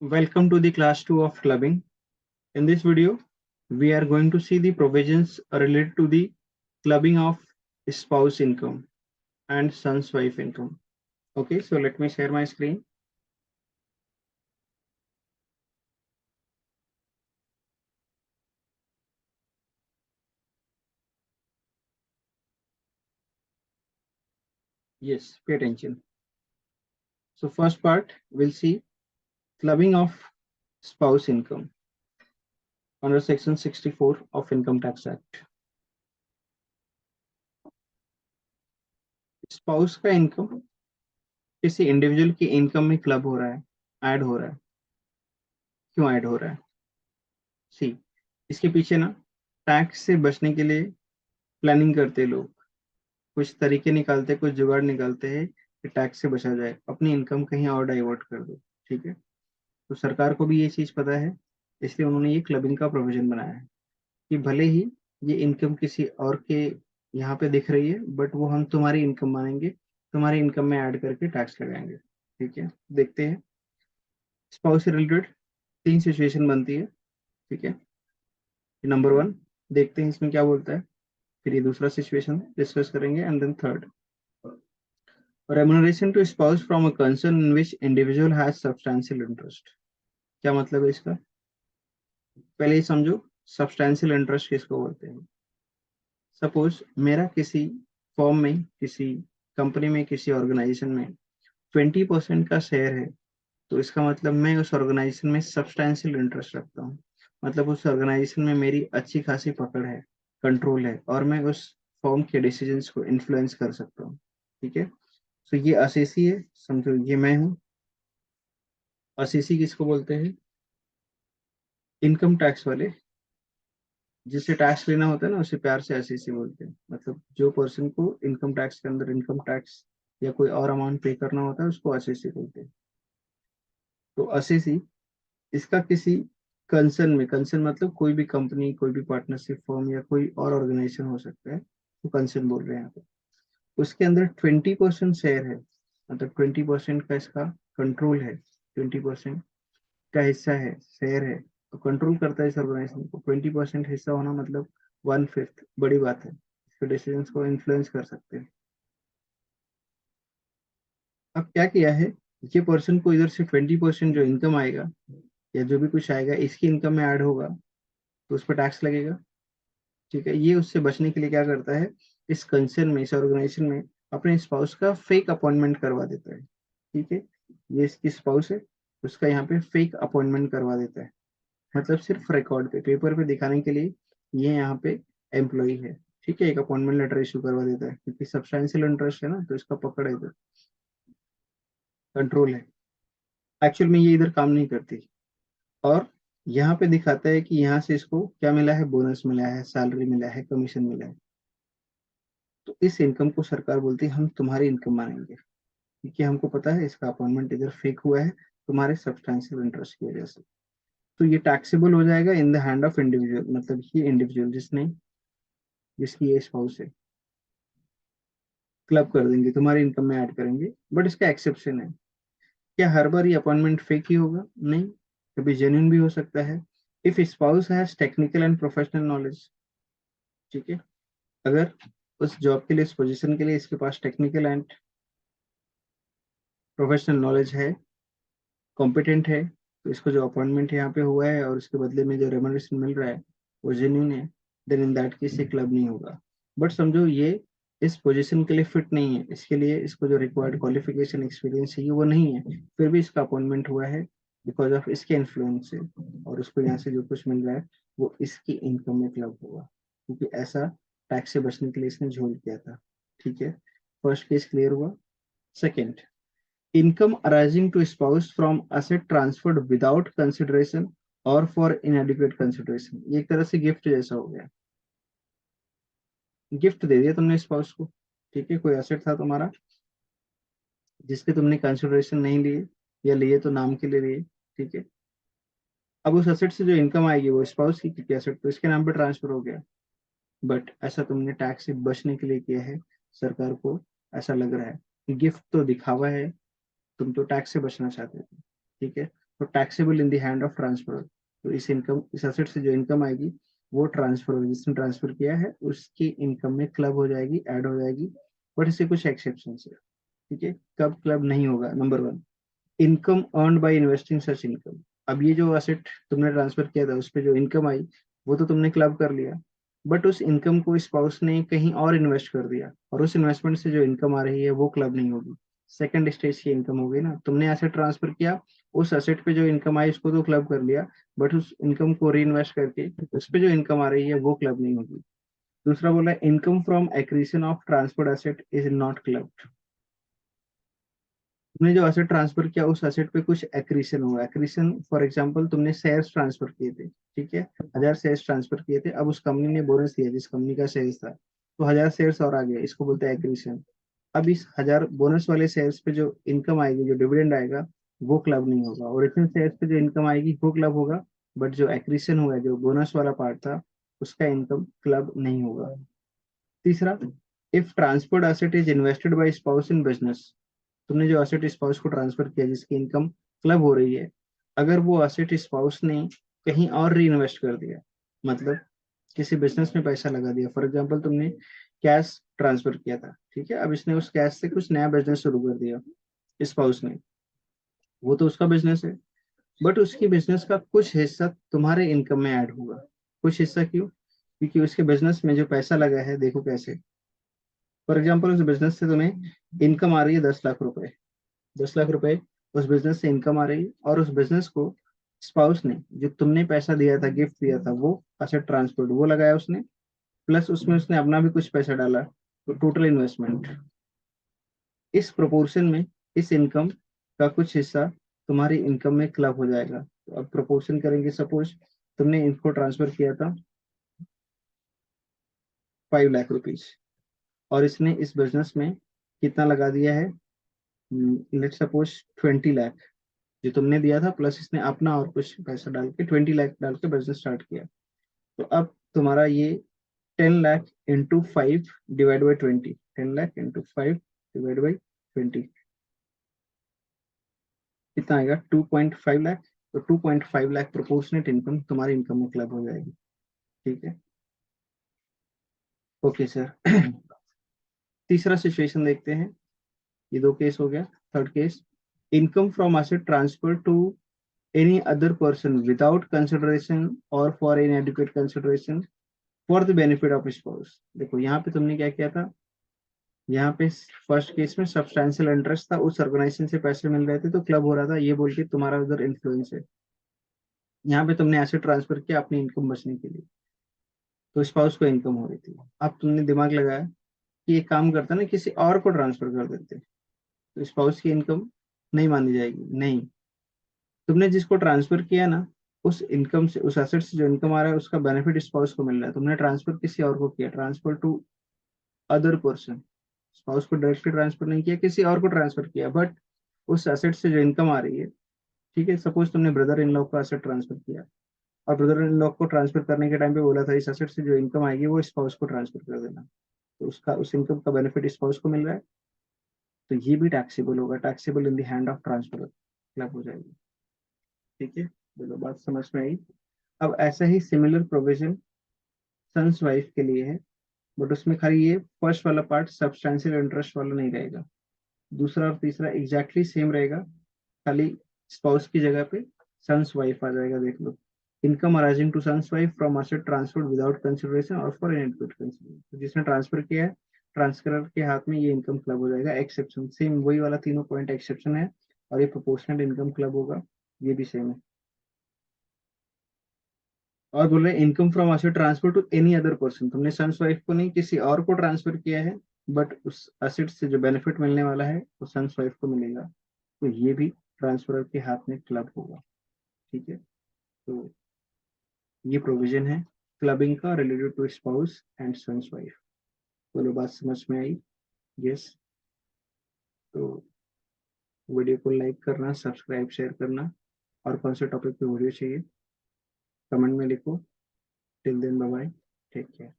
Welcome to the class 2 of clubbing. In this video, we are going to see the provisions related to the clubbing of spouse income and son's wife income. Okay, so let me share my screen. Yes, pay attention. So first part, we'll see clubbing of spouse income under section 64 of Income Tax Act. Spouse का income किसी individual की income में club हो रहा है, add हो रहा है. क्यों ऐड हो रहा है? सी, इसके पीछे ना टैक्स से बचने के लिए प्लानिंग करते लोग, कुछ तरीके निकालते, कुछ जुगाड़ निकालते हैं कि टैक्स से बचा जाए, अपनी इनकम कहीं और डाइवर्ट कर दो. ठीक है, तो सरकार को भी ये चीज पता है, इसलिए उन्होंने ये क्लबिंग का प्रोविजन बनाया है कि भले ही ये इनकम किसी और के यहाँ पे दिख रही है, बट वो हम तुम्हारी इनकम मानेंगे, तुम्हारी इनकम में ऐड करके टैक्स लगाएंगे. ठीक है, देखते हैं. स्पाउस से रिलेटेड 3 सिचुएशन बनती है. ठीक है, नंबर 1 देखते हैं इसमें क्या बोलता है, फिर ये दूसरा सिचुएशन डिस्कस करेंगे, and then third. Remuneration to spouse from a concern in which individual has substantial interest. क्या मतलब है इसका? पहले ही समझो सब्सटैंशियल इंटरेस्ट किसको बोलते हैं. सपोज मेरा किसी फॉर्म में, किसी कंपनी में, किसी ऑर्गेनाइजेशन में 20% का शेयर है, तो इसका मतलब मैं उस ऑर्गेनाइजेशन में सब्सटैंशियल इंटरेस्ट रखता हूँ. मतलब उस ऑर्गेनाइजेशन में मेरी अच्छी खासी पकड़ है, कंट्रोल है, और मैं उस फॉर्म के डिसीजंस को इन्फ्लुएंस कर सकता हूँ. ठीक है, तो ये असेसी है, समझो ये मैं हूँ. असेसी किसको बोलते हैं? इनकम टैक्स वाले, जिससे टैक्स लेना होता है ना, उसे प्यार से असेसी बोलते हैं. मतलब जो पर्सन को इनकम टैक्स के अंदर इनकम टैक्स या कोई और अमाउंट पे करना होता है, उसको असेसी बोलते हैं. तो असेसी इसका किसी कंसर्न में, कंसर्न मतलब कोई भी कंपनी, कोई भी पार्टनरशिप फर्म या कोई और ऑर्गेनाइजेशन हो सकता है, तो कंसर्न बोल रहे हैं यहाँ पे. उसके अंदर 20% शेयर है, मतलब 20% का इसका कंट्रोल है, 20% का हिस्सा है, शेयर है, तो कंट्रोल करता है इस ऑर्गेनाइजेशन को. 20% हिस्सा होना मतलब 1/5 बड़ी बात है, इसके डिसीजन को इन्फ्लुएंस कर सकते हैं. अब क्या किया है, ये पर्सन को इधर से 20% जो इनकम आएगा या जो भी कुछ आएगा इसकी इनकम में ऐड होगा, तो उस पर टैक्स लगेगा. ठीक है, ये उससे बचने के लिए क्या करता है, इस कंसर्न में, इस ऑर्गेनाइजेशन में अपने स्पाउस का फेक अपॉइंटमेंट करवा देता है. ठीक है, ये इसकी स्पाउस है, उसका यहाँ पे फेक अपॉइंटमेंट करवा देता है. मतलब सिर्फ रिकॉर्ड पे, पेपर पे दिखाने के लिए ये यहाँ पे एम्प्लॉय है. ठीक है, एक अपॉइंटमेंट लेटर इशू करवा देता है, क्योंकि सब्सटेंशियल इंटरेस्ट है ना, तो इसका पकड़ है इधर, कंट्रोल है. एक्चुअल में ये इधर काम नहीं करती. और यहाँ पे दिखाता है कि यहाँ से इसको क्या मिला है, बोनस मिला है, सैलरी मिला है, कमीशन मिला है. तो इस इनकम को सरकार बोलती है हम तुम्हारी इनकम मानेंगे, क्योंकि हमको पता है इसका अपॉइंटमेंट इधर फेक हुआ है तुम्हारे सब्सटेंशियल इंटरेस्ट की वजह से. तो ये टैक्सेबल हो जाएगा in the hand of individual, मतलब ये इंडिविजुअल जिसने, जिसकी ये स्पाउस है, क्लब कर देंगे, तुम्हारी इनकम में ऐड करेंगे. बट इसका एक्सेप्शन है. क्या हर बार ये अपॉइंटमेंट फेक ही होगा? नहीं, कभी जेन्युइन भी हो सकता है. If spouse has technical and professional knowledge. ठीक है, अगर उस जॉब के लिए, इस पोजीशन के लिए इसके पास टेक्निकल एंड प्रोफेशनल नॉलेज है, कॉम्पिटेंट है, तो इसको जो अपॉइंटमेंट यहाँ पे हुआ है और उसके बदले में जो रेमुनरेशन मिल रहा है वो जेन्युइन है, देन इन दैट केस ये क्लब नहीं होगा. बट समझो ये इस पोजीशन के लिए फिट नहीं है, इसके लिए इसको जो रिक्वायर्ड क्वालिफिकेशन, एक्सपीरियंस चाहिए वो नहीं है, फिर भी इसका अपॉइंटमेंट हुआ है बिकॉज ऑफ इसके इन्फ्लुएंस से, और उसको यहाँ से जो कुछ मिल रहा है वो इसकी इनकम में क्लब होगा, क्योंकि ऐसा टैक्स से बचने के लिए इसने झोल किया था. ठीक है, फर्स्ट केस क्लियर हुआ. Second, income arising to spouse from asset transferred without consideration और for inadequate consideration. ये एक तरह से गिफ्ट जैसा हो गया, गिफ्ट दे दिया तुमने स्पाउस को. ठीक है, कोई एसेट था तुम्हारा जिसके तुमने कंसिडरेशन नहीं लिए, या लिए तो नाम के लिए लिए. ठीक है, अब उस एसेट से जो इनकम आएगी वो स्पाउस की, क्योंकि एसेट तो इसके नाम पे ट्रांसफर हो गया. बट ऐसा तुमने टैक्स से बचने के लिए किया है, सरकार को ऐसा लग रहा है कि गिफ्ट तो दिखावा है, तुम तो टैक्स से बचना चाहते थे. ठीक है, तो taxable in the hand of transfer, तो इस इनकम, इस एसेट से जो इनकम आएगी वो ट्रांसफर, जिसने ट्रांसफर किया है उसकी इनकम में क्लब हो जाएगी, ऐड हो जाएगी। बट इससे कुछ एक्सेप्शन है, ठीक है। कब क्लब नहीं होगा? Number 1, income earn by investing such income. अब ये जो असेट तुमने ट्रांसफर किया था उस पर जो इनकम आई वो तो तुमने क्लब कर लिया, बट उस इनकम को स्पाउस ने कहीं और इन्वेस्ट कर दिया और उस इन्वेस्टमेंट से जो इनकम आ रही है वो क्लब नहीं होगी। सेकंड स्टेज की इनकम होगी ना, तुमने एसेट ट्रांसफर किया, उस एसेट पे जो इनकम आई उसको तो क्लब कर लिया, बट उस इनकम को री इन्वेस्ट करके उस पे जो इनकम आ रही है वो क्लब नहीं होगी। दूसरा बोला income from accretion of transferred asset is not club. तुमने जो एसेट ट्रांसफर किया उस एसेट पे कुछ एक्रीशन हुआ, एक्रीशन फॉर एग्जांपल तुमने शेयर्स ट्रांसफर किए थे, ठीक है, 1000 शेयर्स ट्रांसफर किए थे, अब उस कंपनी ने बोनस दिया जिस कंपनी का शेयर्स था, तो 1000 शेयर्स और आ गया, इसको बोलते हैं एक्रीशन। अब इस 1000 बोनस वाले शेयर्स पे जो इनकम आएगी, जो डिविडेंड आएगा वो क्लब नहीं होगा, ओरिजिनल शेयर्स पे जो इनकम आएगी वो क्लब होगा, बट जो एक्रीशन हुआ है, जो बोनस वाला पार्ट था, उसका इनकम क्लब नहीं होगा। तीसरा, if transferred asset is invested bye spouse in business, तुमने जो एसेट स्पाउस को ट्रांसफर किया जिसकी इनकम क्लब हो रही है, अगर वो एसेट स्पाउस ने कहीं और री इन्वेस्ट कर दिया, मतलब किसी बिजनेस में पैसा लगा दिया, फॉर एग्जांपल तुमने कैश ट्रांसफर किया था, ठीक है, अब इसने उस कैश से कुछ नया बिजनेस शुरू कर दिया स्पाउस ने, वो तो उसका बिजनेस है, बट उसकी बिजनेस का कुछ हिस्सा तुम्हारे इनकम में ऐड होगा। कुछ हिस्सा क्यों? क्योंकि उसके बिजनेस में जो पैसा लगा है, देखो कैसे, फॉर एग्जाम्पल उस बिजनेस से तुम्हें इनकम आ रही है 10 लाख रुपए, 10 लाख रुपए उस बिजनेस से इनकम आ रही है, और उस बिजनेस को स्पाउस ने, जो तुमने पैसा दिया था, गिफ्ट दिया था, वो असेट ट्रांसफर वो लगाया उसने, प्लस उसमें उसने अपना भी कुछ पैसा डाला, तो टोटल इन्वेस्टमेंट, इस प्रोपोर्शन में इस इनकम का कुछ हिस्सा तुम्हारी इनकम में क्लब हो जाएगा। तो अब प्रोपोर्शन करेंगे, सपोज तुमने इनको ट्रांसफर किया था 5 लाख रुपीज, और इसने इस बिजनेस में कितना लगा दिया है, लेट सपोज 20 लाख, जो तुमने दिया था प्लस इसने अपना और कुछ पैसा डाल के 20 लाख डाल के बिजनेस स्टार्ट किया। तो अब तुम्हारा ये 10 lakh into 5 divide by 20, 10 lakh into 5 divide by 20 कितना आएगा? 2.5 लाख। तो 2.5 लाख प्रोपोर्शनेट इनकम तुम्हारी इनकम में क्लब हो जाएगी, ठीक है। Okay sir. तीसरा सिचुएशन देखते हैं, ये दो केस हो गया। Third case, income from asset transfer to any other person without consideration or for inadequate consideration for the benefit of spouse। देखो यहाँ पे तुमने क्या किया था, यहाँ पे फर्स्ट केस में सब्सटैंशियल इंटरेस्ट था, उस ऑर्गेनाइजेशन से पैसे मिल रहे थे तो क्लब हो रहा था, ये बोल के तुम्हारा उधर इन्फ्लुएंस है। यहाँ पे तुमने एसेट ट्रांसफर किया अपनी इनकम बचने के लिए, तो स्पाउस को इनकम हो रही थी। अब तुमने दिमाग लगाया कि एक काम करता ना, किसी और को ट्रांसफर कर देते, तो स्पाउस की इनकम नहीं मानी जाएगी। नहीं, तुमने जिसको ट्रांसफर किया ना, उस इनकम से, उस एसेट से जो इनकम आ रहा है उसका बेनिफिट स्पाउस को मिल रहा है। तुमने ट्रांसफर किसी और को किया, transfer to other person, spouse को डायरेक्टली ट्रांसफर नहीं किया, किसी और को ट्रांसफर किया, बट उस एसेट से जो इनकम आ रही है, ठीक है, सपोज तुमने ब्रदर इन लॉ को एसेट ट्रांसफर किया, और ब्रदर इन लॉ को ट्रांसफर करने के टाइम पे बोला था इस एसेट से जो इनकम आएगी वो स्पाउस को ट्रांसफर कर देना, तो उसका, उस इनकम का बेनिफिट स्पाउस को मिल रहा है, तो ये भी टैक्सेबल होगा, taxable in the hand of transfer club हो जाएगी, ठीक है। चलो बात समझ में आई। अब ऐसा ही सिमिलर प्रोविजन सन्स वाइफ के लिए है, बट उसमें खाली ये फर्स्ट वाला पार्ट सब्सटैंशियल इंटरेस्ट वाला नहीं रहेगा, दूसरा और तीसरा एग्जैक्टली सेम रहेगा, खाली स्पाउस की जगह पे सन्स वाइफ आ जाएगा। देख लो, income arising to son's wife from asset transferred without consideration और फॉर इनएडिक्वेट कंसिडरेशन, तो जिसने ट्रांसफर किया है, ट्रांसफरर के हाथ में ये इनकम क्लब हो जाएगा। एक्सेप्शन सेम वही वाला, तीनों पॉइंट एक्सेप्शन है, और ये प्रोपोर्शनल इनकम क्लब होगा, ये भी सेम है। और बोल रहे income from asset transfer to any other person, तुमने सन्स वाइफ को नहीं, किसी और को ट्रांसफर किया है, बट उस असेट से जो बेनिफिट मिलने वाला है वो सन्स वाइफ को मिलेगा, तो ये भी ट्रांसफरर के हाथ में क्लब होगा, ठीक है। तो ये प्रोविजन है क्लबिंग का related to spouse and sons wife. बोलो बात समझ में आई? यस। तो वीडियो को लाइक करना, सब्सक्राइब, शेयर करना, और कौन से टॉपिक पे वीडियो चाहिए कमेंट में लिखो। Till then bye bye, take care.